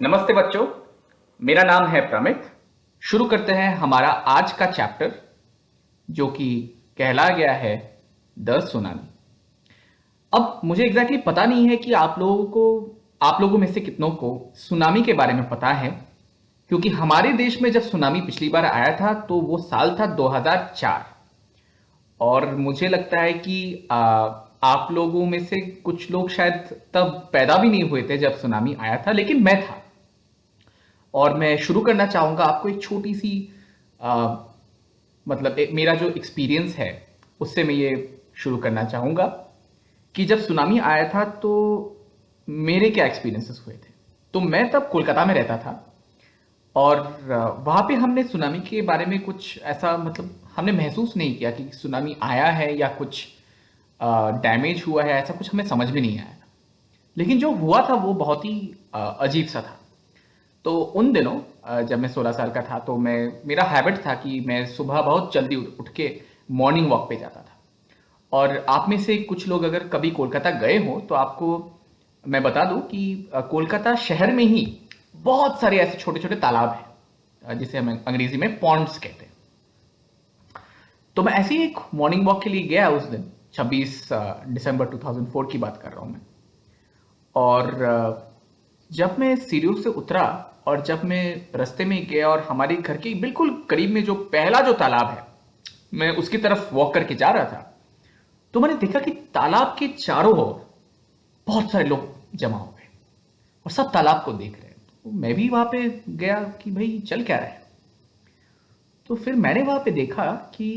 नमस्ते बच्चों, मेरा नाम है प्रमित। शुरू करते हैं हमारा आज का चैप्टर जो कि कहला गया है द सुनामी। अब मुझे एग्जैक्टली पता नहीं है कि आप लोगों में से कितनों को सुनामी के बारे में पता है, क्योंकि हमारे देश में जब सुनामी पिछली बार आया था तो वो साल था 2004। और मुझे लगता है कि आप लोगों में से कुछ लोग शायद तब पैदा भी नहीं हुए थे जब सुनामी आया था, लेकिन मैं था। और मैं शुरू करना चाहूँगा आपको एक छोटी सी आ, मतलब मेरा जो एक्सपीरियंस है उससे मैं ये शुरू करना चाहूँगा कि जब सुनामी आया था तो मेरे क्या एक्सपीरियंसेस हुए थे। तो मैं तब कोलकाता में रहता था और वहाँ पे हमने सुनामी के बारे में कुछ ऐसा मतलब हमने महसूस नहीं किया कि सुनामी आया है या कुछ डैमेज हुआ है, ऐसा कुछ हमें समझ में नहीं आया। लेकिन जो हुआ था वो बहुत ही अजीब सा था। तो उन दिनों जब मैं 16 साल का था तो मेरा हैबिट था कि मैं सुबह बहुत जल्दी उठ के मॉर्निंग वॉक पे जाता था। और आप में से कुछ लोग अगर कभी कोलकाता गए हो तो आपको मैं बता दूं कि कोलकाता शहर में ही बहुत सारे ऐसे छोटे छोटे तालाब हैं, जिसे हम अंग्रेजी में पॉन्ड्स कहते हैं। तो मैं ऐसे ही एक मॉर्निंग वॉक के लिए गया उस दिन, 26 दिसंबर 2004 की बात कर रहा हूं मैं। और जब मैं सीढ़ियों से उतरा और जब मैं रास्ते में गया और हमारे घर के बिल्कुल करीब में जो पहला जो तालाब है, मैं उसकी तरफ वॉक करके जा रहा था, तो मैंने देखा कि तालाब के चारों ओर बहुत सारे लोग जमा हो गए और सब तालाब को देख रहे हैं। तो मैं भी वहां पे गया कि भाई चल क्या रहा है। तो फिर मैंने वहां पे देखा कि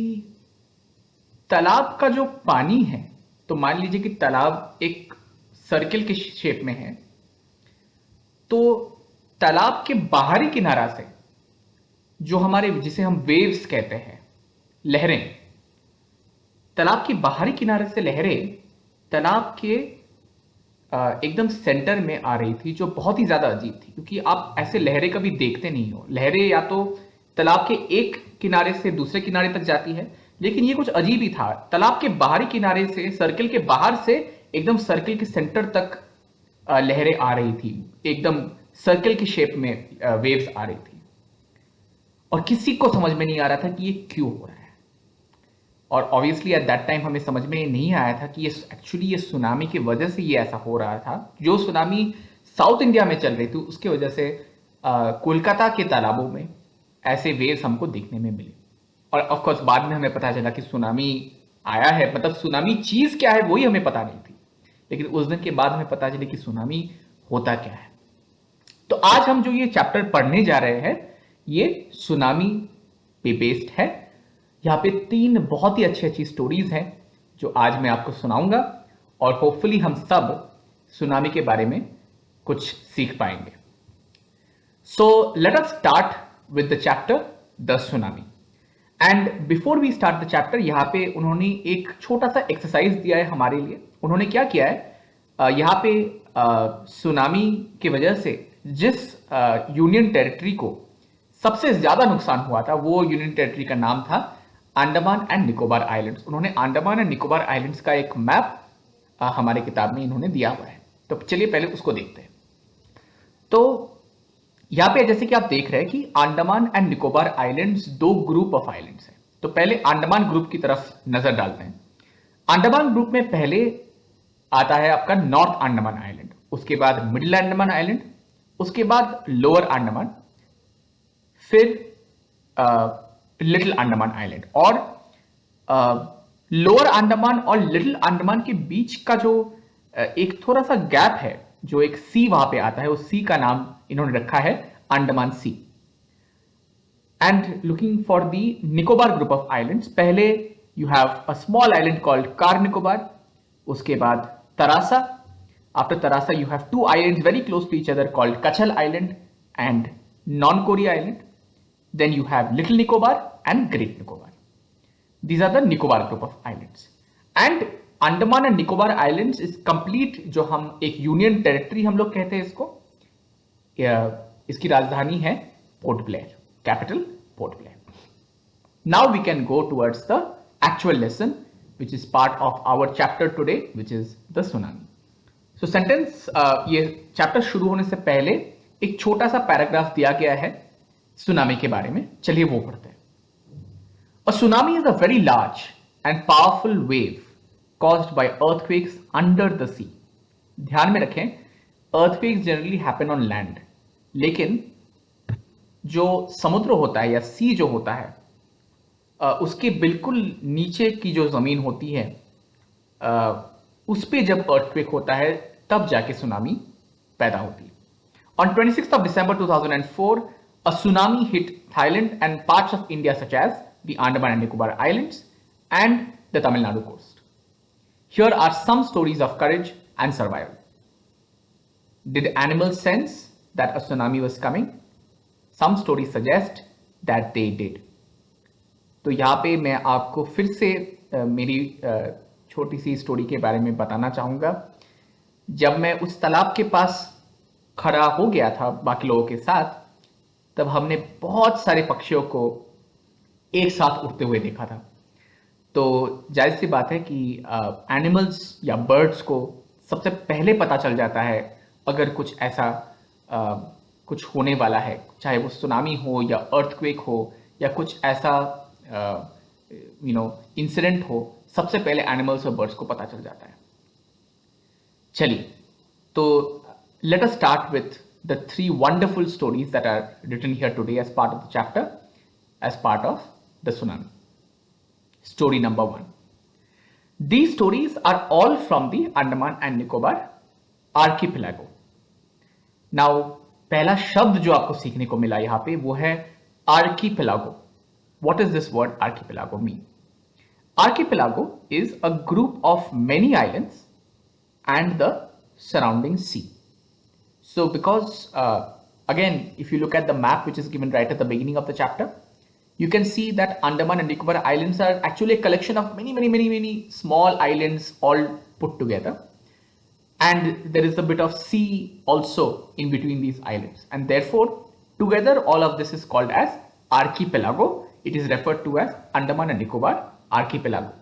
तालाब का जो पानी है, तो मान लीजिए कि तालाब एक सर्किल के शेप में है। तो तालाब के बाहरी किनारा से जो हमारे जिसे हम वेव्स कहते हैं, लहरें, तालाब के बाहरी किनारे से लहरें तालाब के एकदम सेंटर में आ रही थी, जो बहुत ही ज्यादा अजीब थी क्योंकि आप ऐसे लहरें कभी देखते नहीं हो। लहरें या तो तालाब के एक किनारे से दूसरे किनारे तक जाती है, लेकिन ये कुछ अजीब ही था। तालाब के बाहरी किनारे से, सर्किल के बाहर से एकदम सर्किल के सेंटर तक लहरें आ रही थी, एकदम सर्किल की शेप में वेव्स आ रही थी। और किसी को समझ में नहीं आ रहा था कि ये क्यों हो रहा है। और ऑब्वियसली एट दैट टाइम हमें समझ में नहीं आया था कि ये एक्चुअली ये सुनामी की वजह से ये ऐसा हो रहा था। जो सुनामी साउथ इंडिया में चल रही थी उसकी वजह से कोलकाता के तालाबों में ऐसे वेव्स हमको देखने में मिले। और ऑफ कोर्स बाद में हमें पता चला कि सुनामी आया है, मतलब सुनामी चीज क्या है वही हमें पता नहीं थी। लेकिन उस दिन के बाद हमें पता चले कि सुनामी होता क्या है। तो आज हम जो ये चैप्टर पढ़ने जा रहे हैं ये सुनामी पे बेस्ड है। यहाँ पे 3 बहुत ही अच्छी अच्छी स्टोरीज हैं जो आज मैं आपको सुनाऊंगा और होपफुली हम सब सुनामी के बारे में कुछ सीख पाएंगे। So let us start with the chapter the tsunami. And before we start the chapter, यहाँ पे उन्होंने एक छोटा सा एक्सरसाइज दिया है हमारे लिए। उन्होंने क्या किया है, यहाँ पे सुनामी की वजह से जिस यूनियन टेरिटरी को सबसे ज्यादा नुकसान हुआ था वो यूनियन टेरिटरी का नाम था अंडमान एंड निकोबार आइलैंड्स। उन्होंने अंडमान एंड निकोबार आइलैंड्स का एक मैप हमारे किताब में इन्होंने दिया हुआ है। तो चलिए पहले उसको देखते हैं। तो यहां पे जैसे कि आप देख रहे हैं कि Andaman and Nicobar islands 2 group of islands हैं। तो पहले अंडमान ग्रुप की तरफ नजर डालते हैं। अंडमान ग्रुप में पहले आता है आपका नॉर्थ अंडमान आइलैंड, उसके बाद मिडिल अंडमान आइलैंड, उसके बाद लोअर अंडमान, फिर लिटिल अंडमान आइलैंड। और लोअर अंडमान और लिटिल अंडमान के बीच का जो एक थोड़ा सा गैप है, जो एक सी वहां पे आता है, उस सी का नाम इन्होंने रखा है Andaman sea. And looking for the Nicobar group of islands, पहले you have a small island called Car Nicobar, उसके बाद Teressa. After Teressa you have 2 islands very close to each other called Katchal island and Nancowry island. Then you have Little Nicobar and Great Nicobar. These are the Nicobar group of islands. And Andaman and Nicobar Islands is complete, जो हम एक union territory हम लोग कहते हैं इसको। इसकी राजधानी है Port Blair, capital Port Blair. Now we can go towards the actual lesson which is part of our chapter today, which is the tsunami. So sentence, ये चैप्टर शुरू होने से पहले एक छोटा सा पैराग्राफ दिया गया है सुनामी के बारे में, चलिए वो पढ़ते हैं। A tsunami is a very large and powerful wave caused by earthquakes under the sea. ध्यान में रखें, earthquakes generally happen on land, लेकिन जो समुद्र होता है या सी जो होता है उसके बिल्कुल नीचे की जो जमीन होती है उस पे जब earthquake होता है तब जाके सुनामी पैदा होती है। On 26th of December 2004, a tsunami hit Thailand and parts of India such as the Andaman and Nicobar Islands and the Tamil Nadu coast. Here are some stories of courage and survival. Did animals sense that a tsunami was coming? Some stories suggest that they did. तो यहाँ पे मैं आपको फिर से मेरी छोटी सी story के बारे में बताना चाहूँगा। जब मैं उस तालाब के पास खड़ा हो गया था बाकी लोगों के साथ, तब हमने बहुत सारे पक्षियों को एक साथ उड़ते हुए देखा था। तो जायज़ सी बात है कि एनिमल्स या बर्ड्स को सबसे पहले पता चल जाता है अगर कुछ ऐसा कुछ होने वाला है, चाहे वो सुनामी हो या अर्थक्वेक हो या कुछ ऐसा इंसिडेंट हो, सबसे पहले एनिमल्स और बर्ड्स को पता चल जाता है। चलिए, तो let us start with the three wonderful stories that are written here today as part of the chapter, as part of the tsunami. Story number 1. These stories are all from the Andaman and Nicobar archipelago. Now, पहला शब्द जो आपको सीखने को मिला यहाँ पे वो है archipelago. What does this word archipelago mean? Archipelago is a group of many islands and the surrounding sea. So because again, if you look at the map which is given right at the beginning of the chapter, you can see that Andaman and Nicobar Islands are actually a collection of many small islands all put together. And there is a bit of sea also in between these islands. And therefore, together all of this is called as archipelago. It is referred to as Andaman and Nicobar archipelago.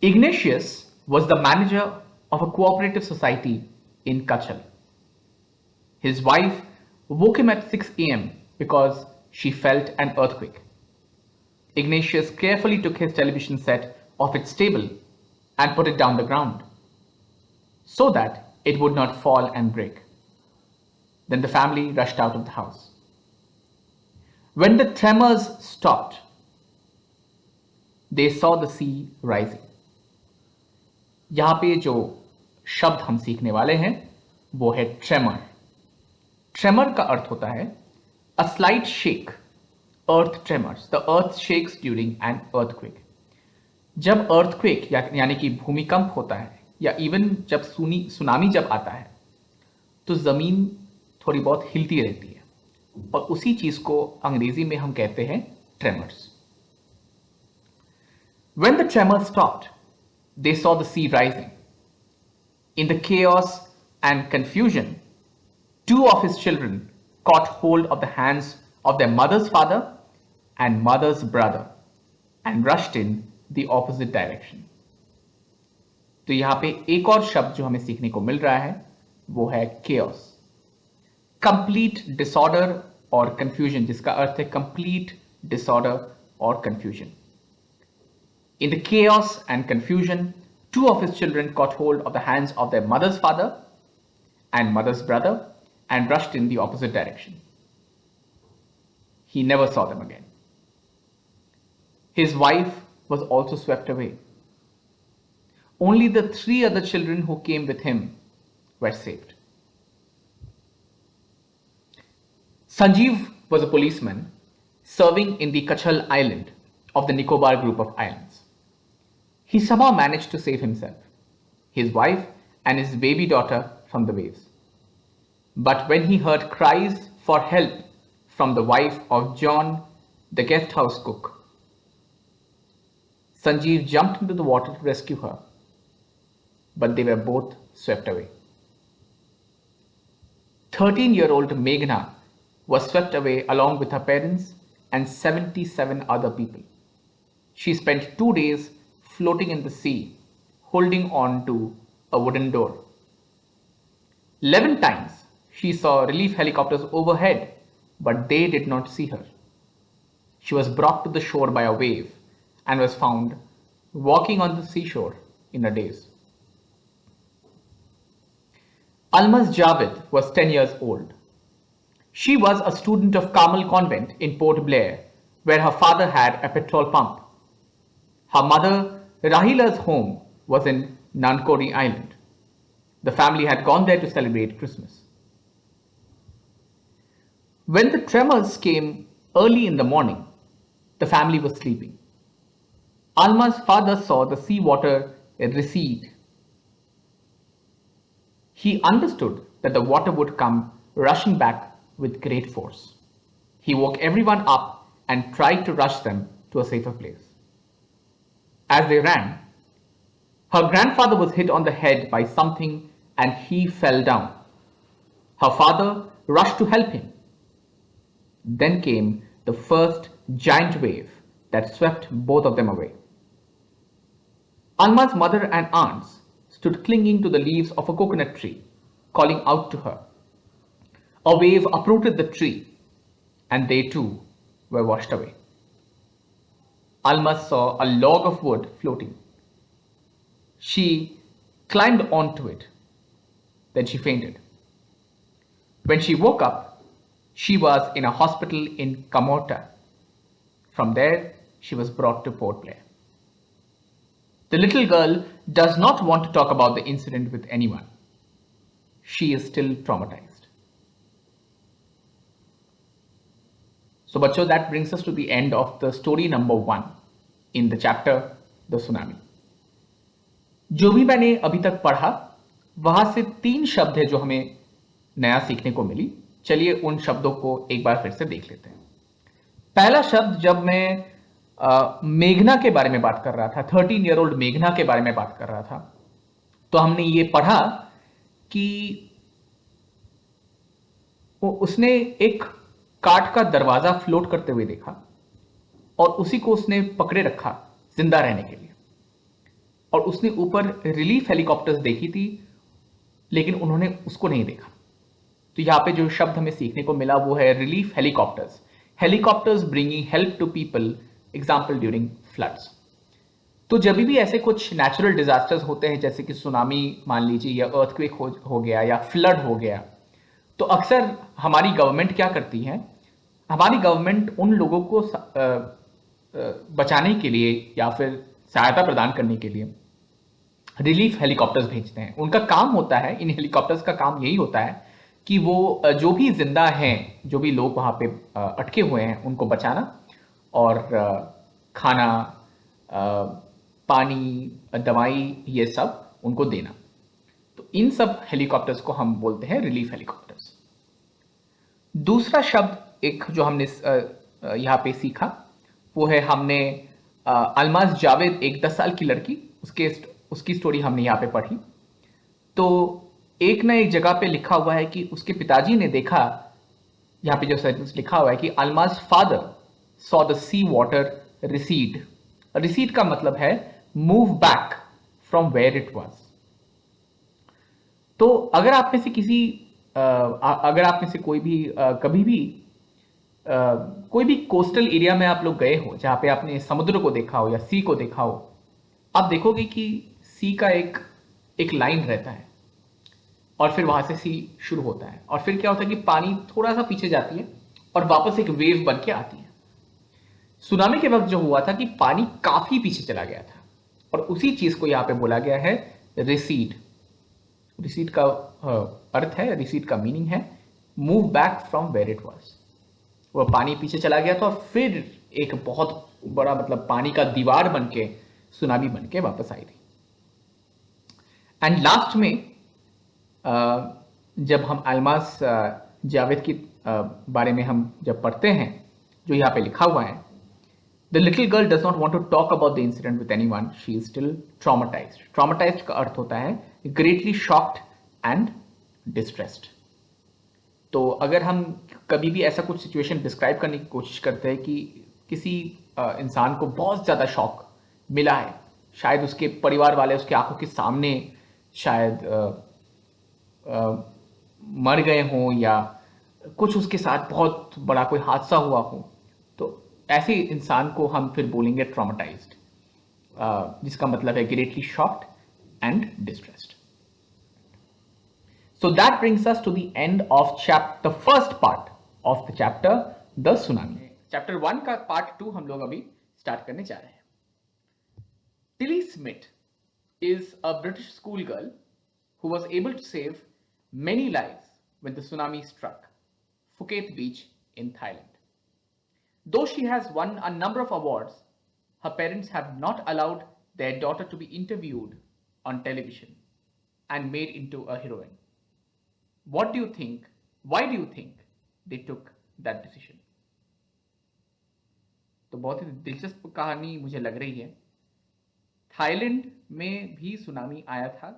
Ignatius was the manager of a cooperative society in Kachal. His wife woke him at 6 a.m. because she felt an earthquake. Ignatius carefully took his television set off its table and put it down the ground so that it would not fall and break. Then the family rushed out of the house. When the tremors stopped, they saw the sea rising. यहाँ पे जो शब्द हम सीखने वाले हैं वो है ट्रेमर। ट्रेमर का अर्थ होता है a slight shake, earth tremors, the earth shakes during an earthquake. जब अर्थक्वेक यानी कि भूमिकंप होता है या इवन जब सुनामी जब आता है तो जमीन थोड़ी बहुत हिलती रहती है और उसी चीज को अंग्रेजी में हम कहते हैं tremors. When the tremors stopped, they saw the sea rising. In the chaos and confusion, two of his children caught hold of the hands of their mother's father and mother's brother and rushed in the opposite direction. तो यहाँ पे एक और शब्द जो हमें सीखने को मिल रहा है वो है chaos, complete disorder और confusion, जिसका अर्थ है complete disorder और confusion. In the chaos and confusion, two of his children caught hold of the hands of their mother's father and mother's brother and rushed in the opposite direction. He never saw them again. His wife was also swept away. Only the three other children who came with him were saved. Sanjeev was a policeman serving in the Kachal island of the Nicobar group of islands. He somehow managed to save himself, his wife and his baby daughter from the waves. But when he heard cries for help from the wife of John, the guest house cook, Sanjeev jumped into the water to rescue her, but they were both swept away. 13-year-old Meghna was swept away along with her parents and 77 other people. She spent 2 days floating in the sea, holding on to a wooden door. 11 times she saw relief helicopters overhead, but they did not see her. She was brought to the shore by a wave and was found walking on the seashore in a daze. Almaz Javed was 10 years old. She was a student of Carmel Convent in Port Blair, where her father had a petrol pump. Her mother, Rahila's home, was in Nancowry Island. The family had gone there to celebrate Christmas. When the tremors came early in the morning, the family was sleeping. Alma's father saw the seawater recede. He understood that the water would come rushing back with great force. He woke everyone up and tried to rush them to a safer place. As they ran, her grandfather was hit on the head by something and he fell down. Her father rushed to help him. Then came the first giant wave that swept both of them away. Alma's mother and aunts stood clinging to the leaves of a coconut tree, calling out to her. A wave uprooted the tree, and they too were washed away. Alma saw a log of wood floating. She climbed onto it. Then she fainted. When she woke up, she was in a hospital in Camorta. From there, she was brought to Port Blair. The little girl does not want to talk about the incident with anyone. She is still traumatized. So bachcho, that brings us to the end of the story number 1 in the chapter The Tsunami. जो भी मैंने अभी तक पढ़ा, वहां से 3 शब्द है जो हमें नया सीखने को मिली. चलिए उन शब्दों को एक बार फिर से देख लेते हैं. पहला शब्द, जब मैं मेघना के बारे में बात कर रहा था, 13-year-old मेघना के बारे में बात कर रहा था, तो हमने ये पढ़ा कि उसने एक काठ का दरवाजा फ्लोट करते हुए देखा और उसी को उसने पकड़े रखा जिंदा रहने के लिए. और उसने ऊपर रिलीफ हेलीकॉप्टर्स देखी थी, लेकिन उन्होंने उसको नहीं देखा. तो यहां पे जो शब्द हमें सीखने को मिला वो है relief helicopters. Helicopters bringing help to people, example during floods. तो जब भी ऐसे कुछ नेचुरल डिजास्टर्स होते हैं, जैसे कि सुनामी मान लीजिए, या अर्थक्वेक हो गया, या फ्लड हो गया, तो अक्सर हमारी गवर्नमेंट क्या करती है, हमारी गवर्नमेंट उन लोगों को बचाने के लिए या फिर सहायता प्रदान करने के लिए रिलीफ हेलीकॉप्टर्स भेजते हैं. उनका काम होता है, इन हेलीकॉप्टर्स का काम यही होता है कि वो जो भी जिंदा हैं, जो भी लोग वहां पे अटके हुए हैं, उनको बचाना और खाना, पानी, दवाई, ये सब उनको देना. तो इन सब हेलीकॉप्टर्स को हम बोलते हैं रिलीफ हेलीकॉप्टर्स. दूसरा शब्द एक जो हमने यहाँ पे सीखा वो है, हमने अलमाज जावेद, एक 10 साल की लड़की, उसकी स्टोरी हमने यहाँ पे पढ़ी. तो एक ना एक जगह पे लिखा हुआ है कि उसके पिताजी ने देखा, यहाँ पे जो सेंटेंस लिखा हुआ है कि Almas father saw the sea water recede. Recede का मतलब है move back from where it was. तो अगर आप में से कोई भी कभी भी कोई भी कोस्टल एरिया में आप लोग गए हो, जहां पे आपने समुद्र को देखा हो या सी को देखा हो, आप देखोगे कि सी का एक लाइन रहता है और फिर वहां से सी शुरू होता है, और फिर क्या होता है कि पानी थोड़ा सा पीछे जाती है और वापस एक वेव बन के आती है. सुनामी के वक्त जो हुआ था कि पानी काफी पीछे चला गया था, और उसी चीज को यहां पे बोला गया है रिसीड. रिसीड का अर्थ है, रिसीड का मीनिंग है move back from where it was. वो पानी पीछे चला गया था और फिर एक बहुत बड़ा, मतलब पानी का दीवार बन के, सुनामी बन के वापस आई थी. एंड लास्ट में जब हम अलमास जावेद की बारे में हम जब पढ़ते हैं, जो यहाँ पे लिखा हुआ है, the little girl does not want to talk about the incident with anyone, she is still traumatised. Traumatised का अर्थ होता है ग्रेटली शॉक्ड एंड डिस्ट्रेस्ड. तो अगर हम कभी भी ऐसा कुछ सिचुएशन डिस्क्राइब करने की कोशिश करते हैं कि किसी इंसान को बहुत ज़्यादा शॉक मिला है, शायद उसके परिवार वाले उसके आंखों के सामने शायद मर गए हों या कुछ उसके साथ बहुत बड़ा कोई हादसा हुआ हो, तो ऐसे इंसान को हम फिर बोलेंगे ट्रॉमेटाइज्ड, जिसका मतलब है greatly shocked and distressed. So that brings us to the end of the first part of the chapter, the tsunami. Chapter 1 का part 2 हम लोग अभी start करने जा रहे हैं. Tilly Smith is a British schoolgirl who was able to save many lives when the tsunami struck Phuket Beach in Thailand. Though she has won a number of awards, her parents have not allowed their daughter to be interviewed on television and made into a heroine. What do you think? Why do you think they took that decision? तो बहुत ही दिलचस्प कहानी मुझे लग रही है. Thailand में भी सुनामी आया था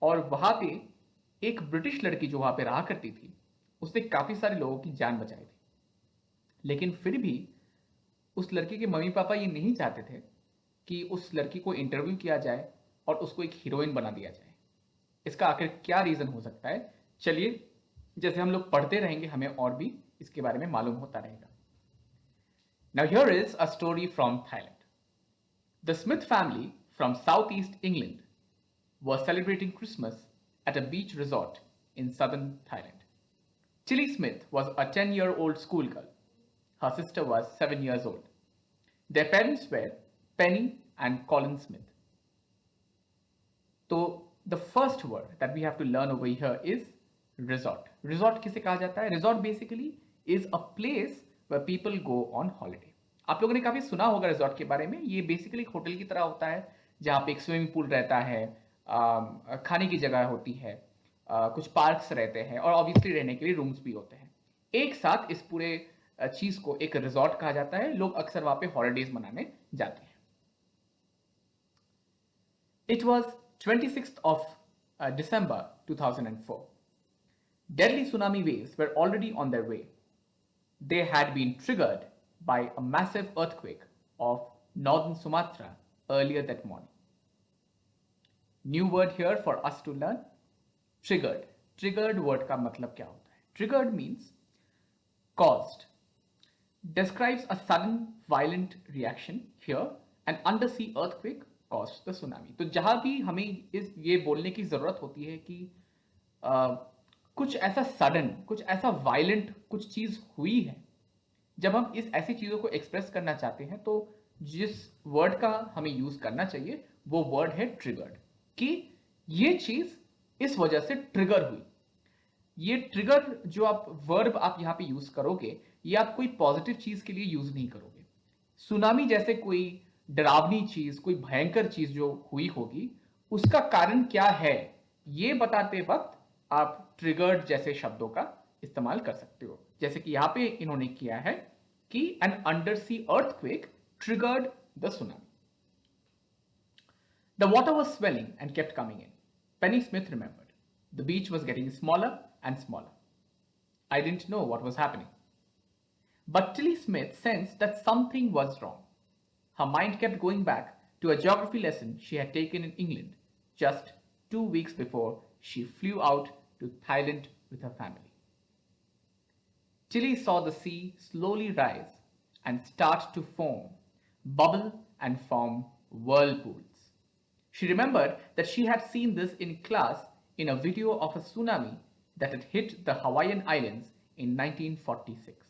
और वहां पे एक ब्रिटिश लड़की जो वहां पे रहा करती थी, उसने काफी सारे लोगों की जान बचाई थी. लेकिन फिर भी उस लड़की के मम्मी पापा ये नहीं चाहते थे कि उस लड़की को इंटरव्यू किया जाए और उसको एक हीरोइन बना दिया जाए. इसका आखिर क्या रीजन हो सकता है? चलिए, जैसे हम लोग पढ़ते रहेंगे हमें और भी इसके बारे में मालूम होता रहेगा. Now here is a story from Thailand. The Smith family from southeast England was celebrating Christmas at a beach resort in southern Thailand. Tilly Smith was a 10-year-old schoolgirl. Her sister was 7 years old. Their parents were Penny and Colin Smith. So the first word that we have to learn over here is resort. Resort किसे कहा जाता है? Resort basically is a place where people go on holiday. आप लोगों ने काफी सुना होगा रिजॉर्ट के बारे में. ये बेसिकली एक होटल की तरह होता है जहाँ पे एक स्विमिंग पूल रहता है, खाने की जगह होती है, कुछ पार्क्स रहते हैं और ऑब्वियसली रहने के लिए रूम्स भी होते हैं. एक साथ इस पूरे चीज को एक रिजॉर्ट कहा जाता है. लोग अक्सर वहां पे हॉलीडेज मनाने जाते हैं. It was 26th of December 2004. Deadly tsunami waves were already on their way. They had been triggered by a massive earthquake of northern Sumatra earlier that morning. New word here for us to learn, triggered. Triggered word का मतलब क्या होता है? Triggered means caused. Describes a sudden violent reaction. Here, an undersea earthquake caused the tsunami. तो जहां भी हमें ये बोलने की जरूरत होती है कि कुछ ऐसा सडन, कुछ ऐसा वायलेंट कुछ चीज हुई है, जब हम इस ऐसी चीजों को एक्सप्रेस करना चाहते हैं तो जिस वर्ड का हमें यूज करना चाहिए वो वर्ड है ट्रिगर्ड. कि ये चीज इस वजह से ट्रिगर हुई. ये ट्रिगर जो आप वर्ब आप यहां पे यूज करोगे, ये आप कोई पॉजिटिव चीज के लिए यूज नहीं करोगे. सुनामी जैसे कोई डरावनी चीज, कोई भयंकर चीज जो हुई होगी, उसका कारण क्या है, ये बताते वक्त आप ट्रिगर्ड जैसे शब्दों का इस्तेमाल कर सकते हो. जैसे कि यहां पे इन्होंने किया है कि an undersea earthquake triggered the tsunami. The water was swelling and kept coming in. Penny Smith remembered. The beach was getting smaller and smaller. I didn't know what was happening. But Tilly Smith sensed that something was wrong. Her mind kept going back to a geography lesson she had taken in England just 2 weeks before she flew out to Thailand with her family. Tilly saw the sea slowly rise and start to foam, bubble and form whirlpools. She remembered that she had seen this in class in a video of a tsunami that had hit the Hawaiian Islands in 1946.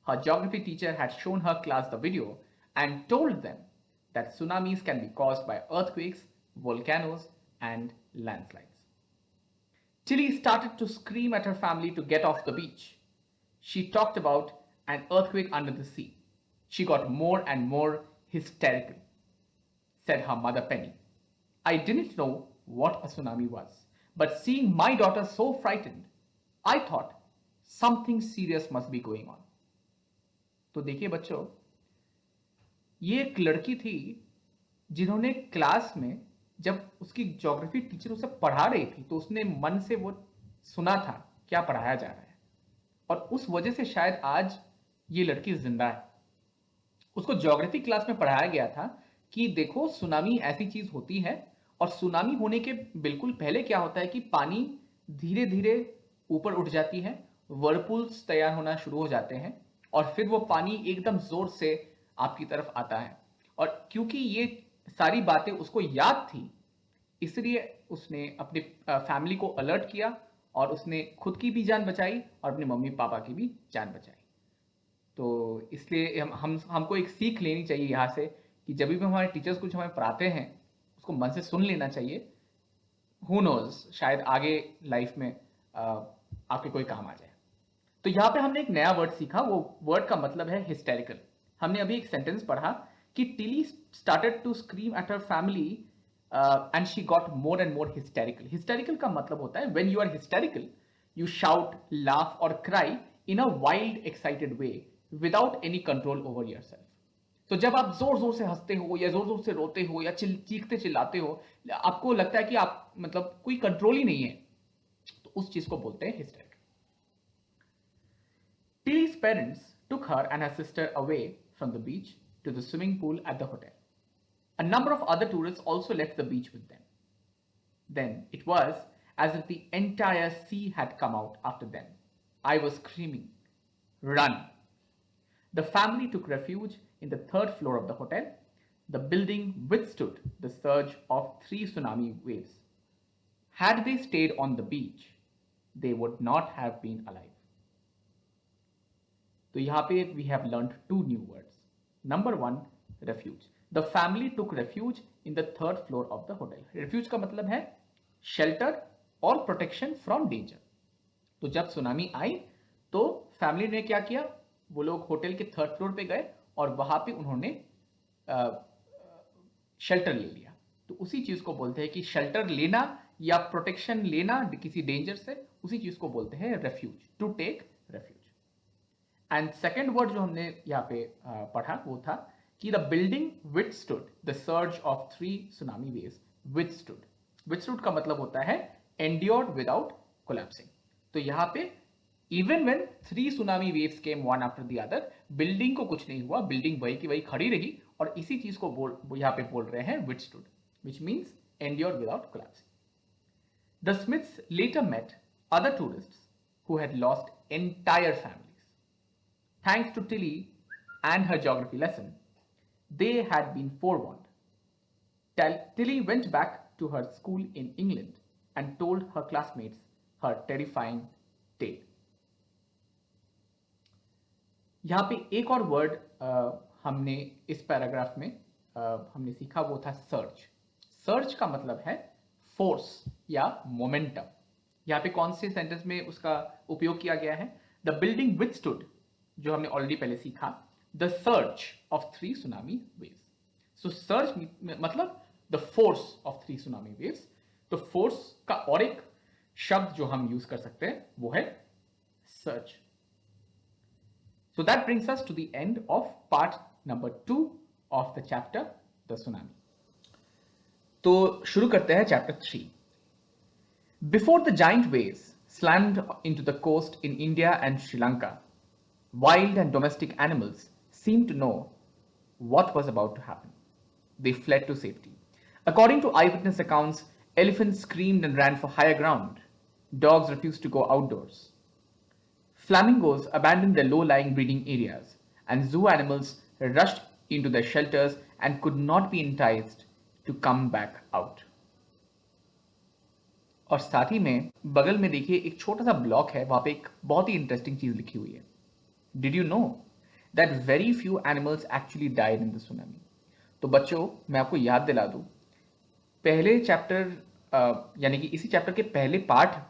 Her geography teacher had shown her class the video and told them that tsunamis can be caused by earthquakes, volcanoes, and landslides. Tilly started to scream at her family to get off the beach. She talked about an earthquake under the sea. She got more and more hysterical, said her mother Penny. I didn't know what a tsunami was, but seeing my daughter so frightened, I thought something serious must be going on. तो देखिए बच्चों, ये एक लड़की थी जिन्होंने class में जब उसकी ज्योग्राफी टीचर उसे पढ़ा रही थी तो उसने मन से वो सुना था क्या पढ़ाया जा रहा है, और उस वजह से शायद आज ये लड़की जिंदा है. उसको ज्योग्राफी क्लास में पढ़ाया गया था कि देखो सुनामी ऐसी चीज होती है, और सुनामी होने के बिल्कुल पहले क्या होता है कि पानी धीरे धीरे ऊपर उठ जाती है, वर्लपूल्स तैयार होना शुरू हो जाते हैं और फिर वो पानी एकदम जोर से आपकी तरफ आता है। और क्योंकि ये सारी बातें उसको याद थी, इसलिए उसने अपने फैमिली को अलर्ट किया और उसने खुद की भी जान बचाई और अपने मम्मी पापा की भी जान बचाई। तो इसलिए हमको एक सीख लेनी चाहिए यहाँ से कि जब भी हमारे टीचर्स कुछ हमें पढ़ाते हैं, उसको मन से सुन लेना चाहिए। हु नोज, शायद आगे लाइफ में आपके कोई काम आ जाए। तो यहाँ पे हमने एक नया वर्ड सीखा, वो वर्ड का मतलब है हिस्टेरिकल। हमने अभी एक सेंटेंस पढ़ा कि Tilly started to scream at her family and she got more and more hysterical. Hysterical का मतलब होता है when you are hysterical, you shout, laugh or cry in a wild excited way without any control over yourself. तो जब आप जोर जोर से हंसते हो या जोर जोर से रोते हो या चीखते चिल्लाते हो, आपको लगता है कि आप मतलब कोई कंट्रोल ही नहीं है, तो उस चीज को बोलते हैं hysterical. Tilly's parents took her and her sister away from the beach to the swimming pool at the hotel. A number of other tourists also left the beach with them. Then it was as if the entire sea had come out after them. I was screaming, "Run!" The family took refuge in the third floor of the hotel. The building withstood the surge of 3 tsunami waves. Had they stayed on the beach, they would not have been alive. तो यहाँ पे we have learned 2 new words. Number 1, refuge. The family took refuge in the third floor of the hotel. Refuge का मतलब है shelter और protection from danger. तो जब tsunami आई तो फैमिली ने क्या किया, वो लोग होटल के थर्ड फ्लोर पे गए और वहां पे उन्होंने शेल्टर ले लिया। तो उसी चीज को बोलते हैं कि शेल्टर लेना या प्रोटेक्शन लेना किसी डेंजर से, उसी चीज को बोलते हैं refuge, to take refuge. And second word जो हमने यहाँ पे पढ़ा वो था कि the building withstood the surge of 3 tsunami waves. Withstood, withstood का मतलब होता है एंड्योर्ड विदाउट कोलैप्सिंग। तो यहाँ पे even when 3 tsunami waves came one after the other, building को कुछ नहीं हुआ, बिल्डिंग वही की वही खड़ी रही। और इसी चीज को यहाँ पे बोल रहे हैं withstood, which means endured without collapsing. The Smiths later met other tourists who had lost entire families. Thanks to Tilly and her geography lesson, they had been forewarned. Tilly went back to her school in England and told her classmates her terrifying tale. यहाँ पे एक और word हमने इस paragraph में हमने सीखा, वो था सर्ज। सर्ज का मतलब है फोर्स या मोमेंटम। यहाँ पे कौन से सेंटेंस में उसका उपयोग किया गया है? द बिल्डिंग विथस्टूड, जो हमने ऑलरेडी पहले सीखा, the surge of 3 tsunami waves. So surge मतलब the force of 3 tsunami waves. तो फोर्स का और एक शब्द जो हम यूज कर सकते हैं वो है surge. So that brings us to the end of part number 2 of the chapter the tsunami. तो शुरू करते हैं chapter 3। Before the giant waves slammed into the coast in India and Sri Lanka, wild and domestic animals seemed to know what was about to happen. They fled to safety. According to eyewitness accounts, elephants screamed and ran for higher ground. Dogs refused to go outdoors. Flamingos abandoned their low-lying breeding areas, and zoo animals rushed into their shelters and could not be enticed to come back out. और साथ ही में बगल में देखिए एक छोटा सा block है, वहां पे एक बहुत ही इंटरेस्टिंग चीज लिखी हुई है। Did you know that very few animals actually died in the tsunami? तो बच्चों, मैं आपको याद दिला दूं, पहले चैप्टर यानी कि इसी चैप्टर के पहले पार्ट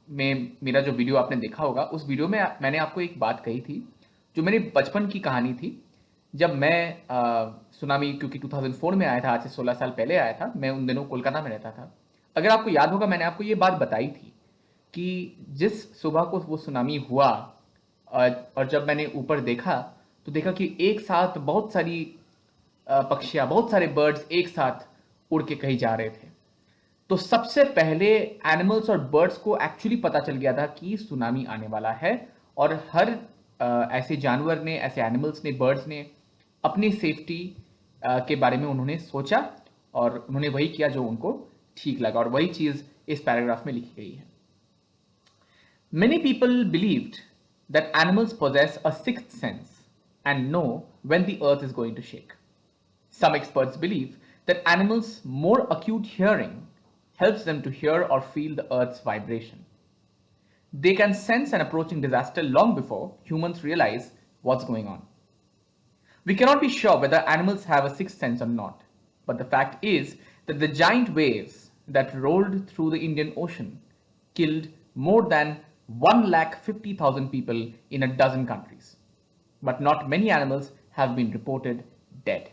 में मेरा जो वीडियो आपने देखा होगा, उस वीडियो में मैंने आपको एक बात कही थी जो मेरे बचपन की कहानी थी। जब मैं सुनामी, क्योंकि 2004 में आया था, आज से 16 साल पहले आया था, मैं उन दिनों कोलकाता में रहता था। अगर आपको याद होगा, मैंने आपको ये बात बताई थी कि जिस सुबह को वो सुनामी हुआ और जब मैंने ऊपर देखा तो देखा कि एक साथ बहुत सारी पक्षियां, बहुत सारे बर्ड्स एक साथ उड़ के कहीं जा रहे थे। तो सबसे पहले एनिमल्स और बर्ड्स को एक्चुअली पता चल गया था कि सुनामी आने वाला है, और हर ऐसे जानवर ने, ऐसे एनिमल्स ने, बर्ड्स ने अपनी सेफ्टी के बारे में उन्होंने सोचा और उन्होंने वही किया जो उनको ठीक लगा, और वही चीज इस पैराग्राफ में लिखी गई है। Many people believed that animals possess a sixth sense and know when the earth is going to shake. Some experts believe that animals' more acute hearing helps them to hear or feel the earth's vibration. They can sense an approaching disaster long before humans realize what's going on. We cannot be sure whether animals have a sixth sense or not, but the fact is that the giant waves that rolled through the Indian Ocean killed more than 150,000 people in a dozen countries. But not many animals have been reported dead.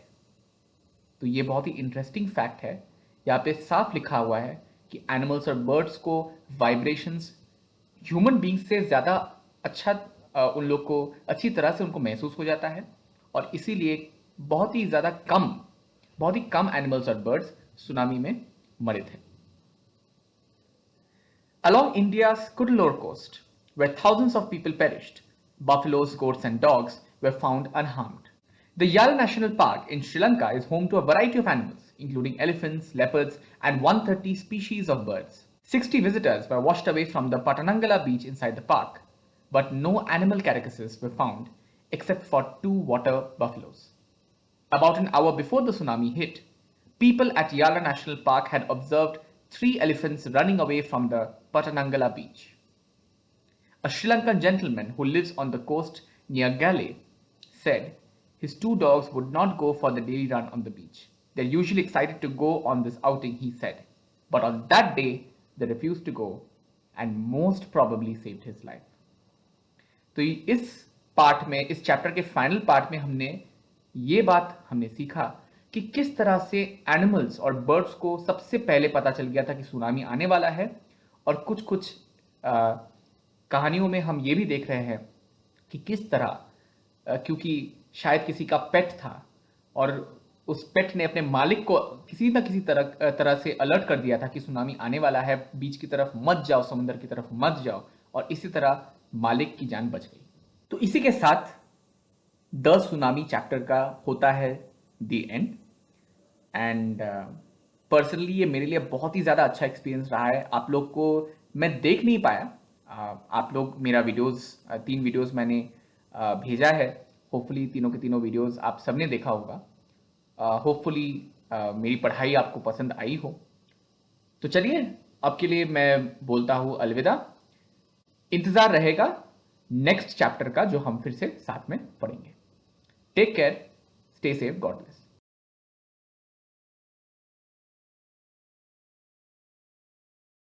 तो ये बहुत ही interesting fact है। यहाँ पे साफ लिखा हुआ है कि एनिमल्स और बर्ड्स को वाइब्रेशंस ह्यूमन बींग्स से ज़्यादा अच्छा उन लोग को अच्छी तरह से उनको महसूस हो जाता है और इसीलिए बहुत ही कम एनिमल्स और बर्ड्स सुनामी में मरे थे। Along India's Cuddalore coast, where thousands of people perished, buffaloes, goats, and dogs were found unharmed. The Yala National Park in Sri Lanka is home to a variety of animals, including elephants, leopards, and 130 species of birds. 60 visitors were washed away from the Patanangala beach inside the park, but no animal carcasses were found except for 2 water buffaloes. About an hour before the tsunami hit, people at Yala National Park had observed 3 elephants running away from the Patanangala beach. A Sri Lankan gentleman who lives on the coast near Galle said his 2 dogs would not go for the daily run on the beach. They're usually excited to go on this outing, he said. But on that day, they refused to go and most probably saved his life. तो इस chapter के final part में हमने सीखा कि किस तरह से एनिमल्स और बर्ड्स को सबसे पहले पता चल गया था कि सुनामी आने वाला है और कुछ कहानियों में हम ये भी देख रहे हैं कि किस तरह क्योंकि शायद किसी का पेट था और उस पेट ने अपने मालिक को किसी न किसी तरह से अलर्ट कर दिया था कि सुनामी आने वाला है, बीच की तरफ मत जाओ, समुद्र की तरफ मत जाओ, और इसी तरह मालिक की जान बच गई। तो इसी के साथ द सुनामी चैप्टर का होता है द एंड। एंड पर्सनली ये मेरे लिए बहुत ही ज़्यादा अच्छा एक्सपीरियंस रहा है। आप लोग को मैं देख नहीं पाया, आप लोग मेरा वीडियोस 3 वीडियोस मैंने भेजा है। होपफुली तीनों के तीनों वीडियोस आप सबने देखा होगा। होपफुली मेरी पढ़ाई आपको पसंद आई हो। तो चलिए अब के लिए मैं बोलता हूँ अलविदा। इंतज़ार रहेगा नेक्स्ट चैप्टर का जो हम फिर से साथ में पढ़ेंगे। Take care, stay safe, God bless.